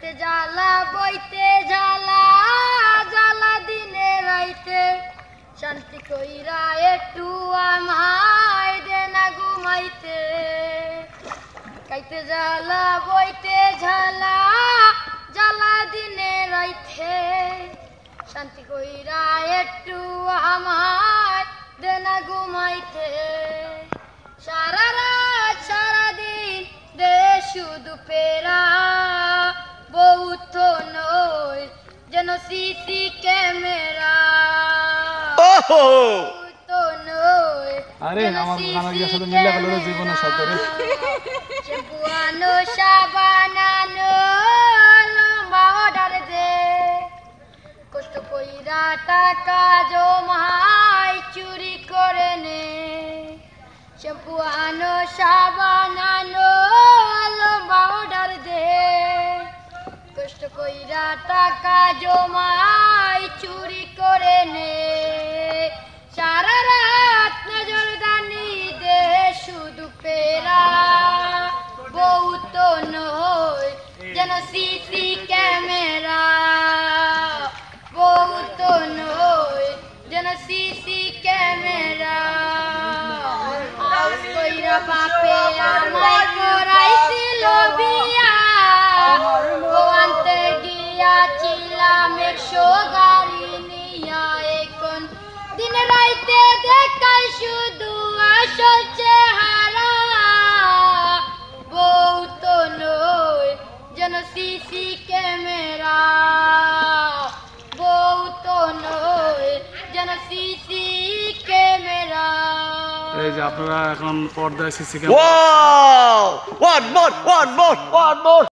খাইতে জ্বালা বইতে জ্বালা জ্বালা দিনে রাইতে শান্তি কইরা একটু আমায় দে না ঘুমাইতে খাইতে জ্বালা বইতে জ্বালা জ্বালা দিনে রাইতে শান্তি কইরা একটু আমায় দে না ঘুমাইতে সারা রাত সারাদিন দে শুধু পেরা বহুত নয় যেন সিসি ক্যামেরা আরে আমার গানের সাথে মিলে গেল জীবনের সাথে রে চেপুয়ানো সাবানানো লম্বা অর্ডার দে কষ্ট কইরা টাকা জমাই চুরি করে নে চেপুয়ানো সাবানানো লম্বা অর্ডার দে কষ্ট কইরা টাকা জমাই চুরি করে নে সারা রাত নজরদানি দে শুধু পেরা বহুত নয় যেন সিসি ক্যামেরা বহুত নয় যেন সিসি ক্যামেরা হাউস কইরা বাপে আমায় করাইছিল বিয়া গোয়ান্তে গিয়াছিলাম 100 গাড়ি নিয়া এখন দিন রাইতে দেখাই শুধু আসল চেহারা বহুত নয় যেন সিসি ক্যামেরা বহুত নয় যেন সিসি ক্যামেরা এই যে আপনারা এখন পর্দায় CC camera wow one more